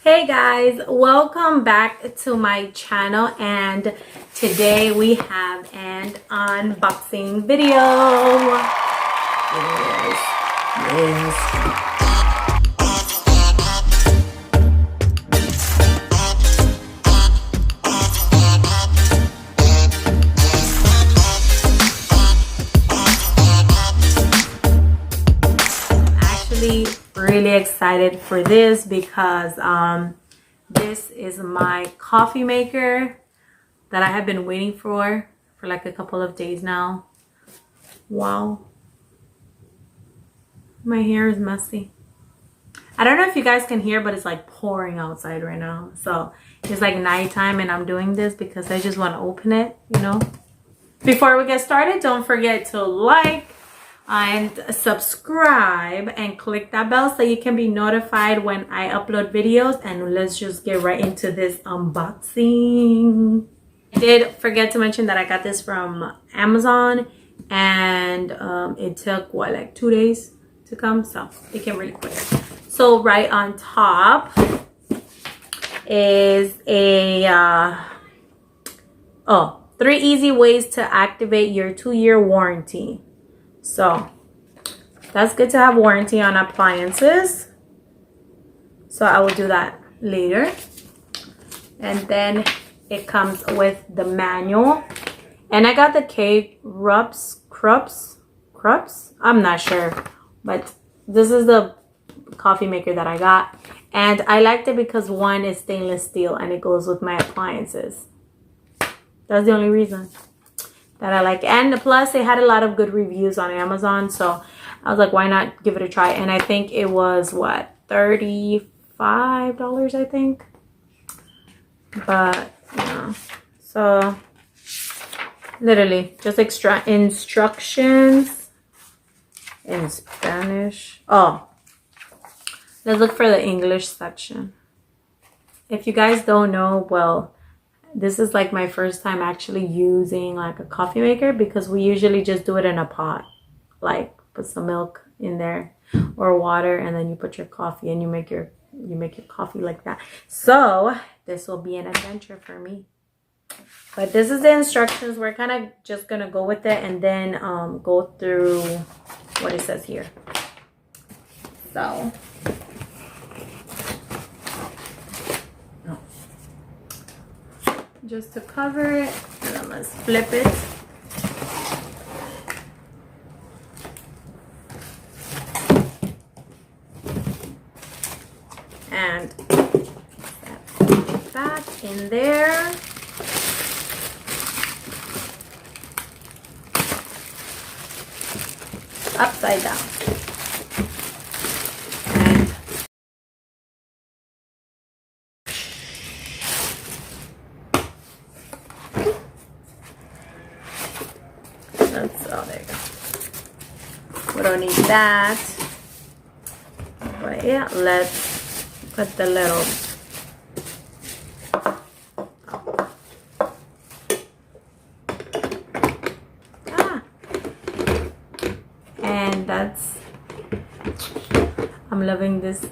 Hey guys, welcome back to my channel, and today we have an unboxing video. Yes. Really excited for this because this is my coffee maker that I have been waiting for like a couple of days now. Wow, my hair is messy. I don't know if you guys can hear, but it's like pouring outside right now, so it's like nighttime and I'm doing this because I just want to open it, you know. Before we get started, don't forget to like and subscribe and click that bell so you can be notified when I upload videos. And let's just get right into this unboxing. I did forget to mention that I got this from Amazon, and it took what, like 2 days to come, so it came really quick. So right on top is a 3 easy ways to activate your 2-year warranty. So that's good to have warranty on appliances. So I will do that later. And then it comes with the manual. And I got the Krups. I'm not sure. But this is the coffee maker that I got. And I liked it because one is stainless steel and it goes with my appliances. That's the only reason that I like. And plus they had a lot of good reviews on Amazon, so I was like, why not give it a try? And I think it was what, $35, I think. But yeah, so literally just extra instructions in Spanish. Oh, let's look for the English section. If you guys don't know, well, this is like my first time actually using like a coffee maker, because we usually just do it in a pot, like put some milk in there or water, and then you put your coffee and you make your coffee like that. So this will be an adventure for me. But this is the instructions. We're kind of just gonna go with it and then go through what it says here. So just to cover it, and then let's flip it. And that in there. Upside down. Oh, there you go. We don't need that. But yeah, let's put the little and that's, I'm loving this.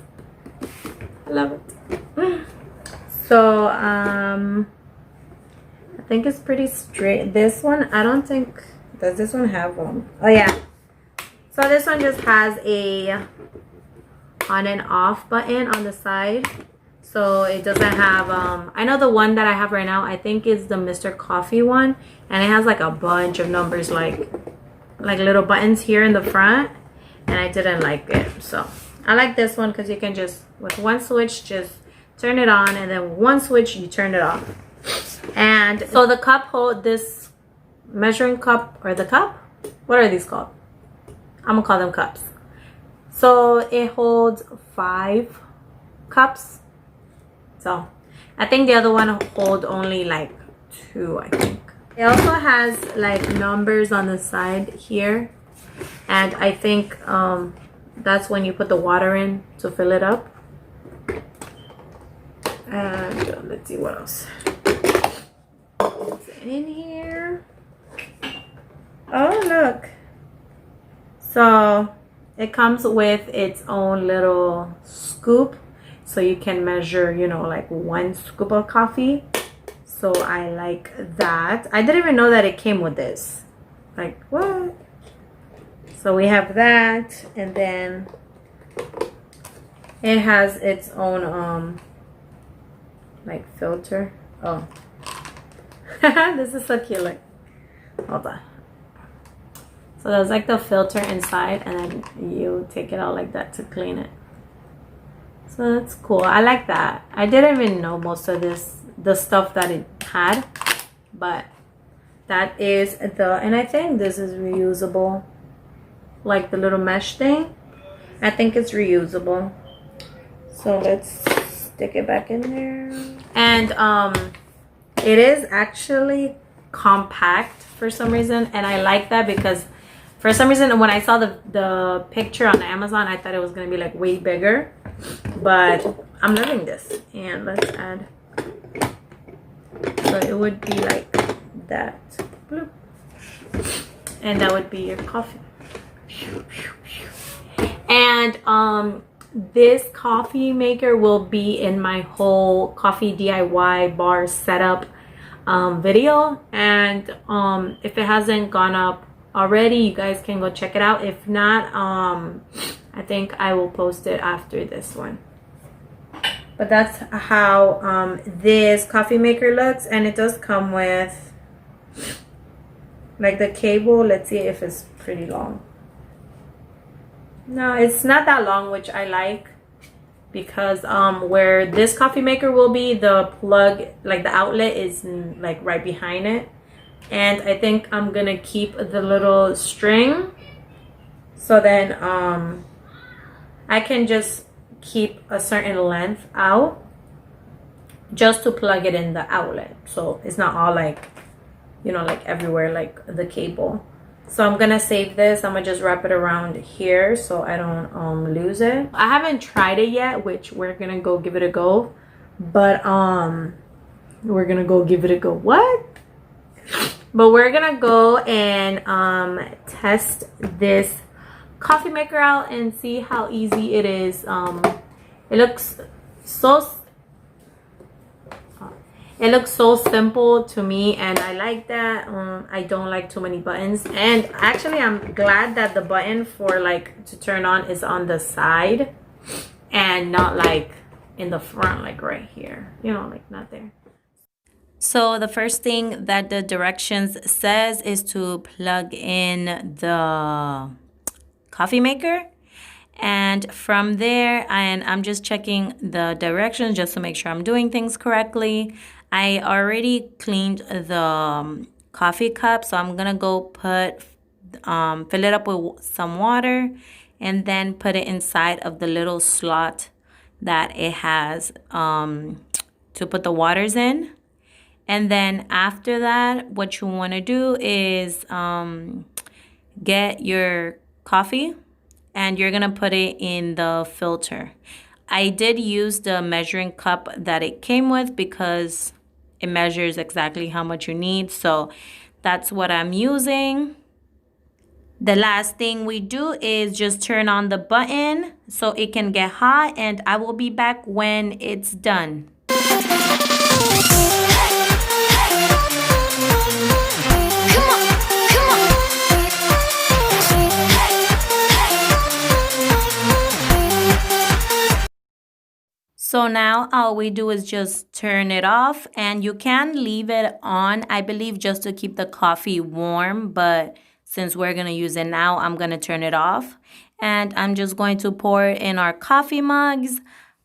I love it. So I think it's pretty straight. This one, I don't think, does this one have one? Oh yeah, so this one just has a on and off button on the side, so it doesn't have I know the one that I have right now, I think is the Mr. Coffee one, and it has like a bunch of numbers, like little buttons here in the front, and I didn't like it. So I like this one because you can just, with one switch, just turn it on, and then one switch you turn it off. And so the cup hold, this measuring cup, or the cup, what are these called? I'm gonna call them cups. So it holds 5 cups. So I think the other one hold only like 2, I think. It also has like numbers on the side here, and I think that's when you put the water in to fill it up. And let's see what else is in here. Oh, look. So it comes with its own little scoop. so you can measure, you know, like 1 scoop of coffee. So I like that. I didn't even know that it came with this. Like, what? So we have that, and then it has its own like filter. Oh. This is so cute. Like, hold on. So there's like the filter inside, and then you take it out like that to clean it. So that's cool. I like that. I didn't even know most of the stuff that it had, but that is and I think this is reusable, like the little mesh thing. I think it's reusable. So let's stick it back in there. And it is actually compact for some reason, and I like that because for some reason when I saw the picture on Amazon, I thought it was gonna be like way bigger, but I'm loving this. And let's add, so it would be like that, and that would be your coffee. And this coffee maker will be in my whole coffee DIY bar setup video, and if it hasn't gone up already, you guys can go check it out. If not, I think I will post it after this one. But that's how this coffee maker looks, and it does come with like the cable. Let's see if it's pretty long. No, it's not that long, which I like, because where this coffee maker will be, the plug, like the outlet, is like right behind it. And I think I'm gonna keep the little string, so then I can just keep a certain length out just to plug it in the outlet, so it's not all like, you know, like everywhere like the cable. So I'm gonna save this. I'm gonna just wrap it around here so I don't lose it. I haven't tried it yet, which we're gonna go give it a go. But we're gonna go give it a go. What? But we're gonna go and test this coffee maker out and see how easy it is. It looks so simple to me, and I like that. I don't like too many buttons, and actually I'm glad that the button for like to turn on is on the side and not like in the front, like right here, you know, like not there. So the first thing that the directions says is to plug in the coffee maker. And from there, and I'm just checking the directions just to make sure I'm doing things correctly. I already cleaned the coffee cup, so I'm gonna go fill it up with some water, and then put it inside of the little slot that it has to put the waters in. And then after that, what you want to do is get your coffee, and you're gonna put it in the filter. I did use the measuring cup that it came with because it measures exactly how much you need, so that's what I'm using. The last thing we do is just turn on the button so it can get hot, and I will be back when it's done. So now all we do is just turn it off, and you can leave it on, I believe, just to keep the coffee warm. But since we're going to use it now, I'm going to turn it off. And I'm just going to pour it in our coffee mugs,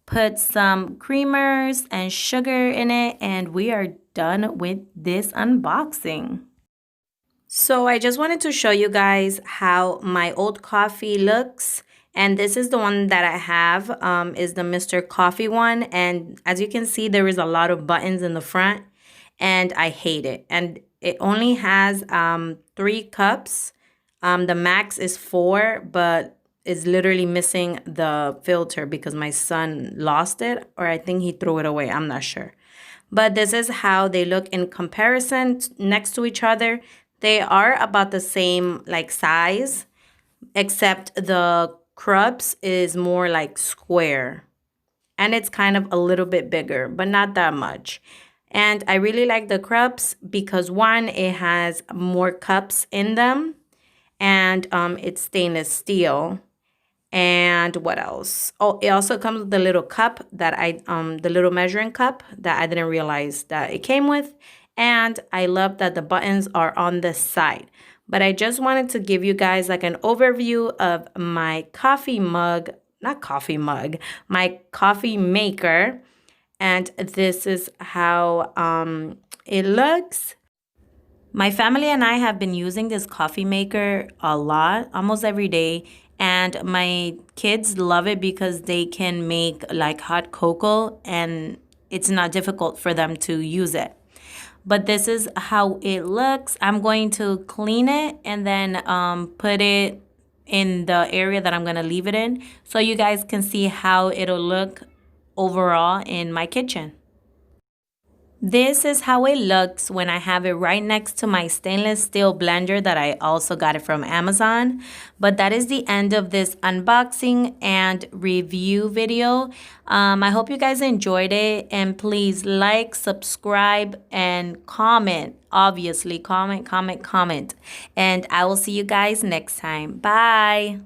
put some creamers and sugar in it, and we are done with this unboxing. So I just wanted to show you guys how my old coffee looks. And this is the one that I have, is the Mr. Coffee one. And as you can see, there is a lot of buttons in the front, and I hate it. And it only has 3 cups. The max is 4, but it's literally missing the filter because my son lost it, or I think he threw it away. I'm not sure. But this is how they look in comparison next to each other. They are about the same like size, except the Krups is more like square. and it's kind of a little bit bigger, but not that much. And I really like the Krups because one, it has more cups in them, and it's stainless steel. And what else? Oh, it also comes with the little cup that the little measuring cup that I didn't realize that it came with. And I love that the buttons are on the side. But I just wanted to give you guys like an overview of my coffee mug, not coffee mug, my coffee maker. And this is how it looks. My family and I have been using this coffee maker a lot, almost every day. And my kids love it because they can make like hot cocoa and it's not difficult for them to use it. But this is how it looks. I'm going to clean it and then put it in the area that I'm going to leave it in so you guys can see how it'll look overall in my kitchen. This is how it looks when I have it right next to my stainless steel blender that I also got it from Amazon. But that is the end of this unboxing and review video. I hope you guys enjoyed it, and please like, subscribe, and comment. Obviously, comment. And I will see you guys next time. Bye.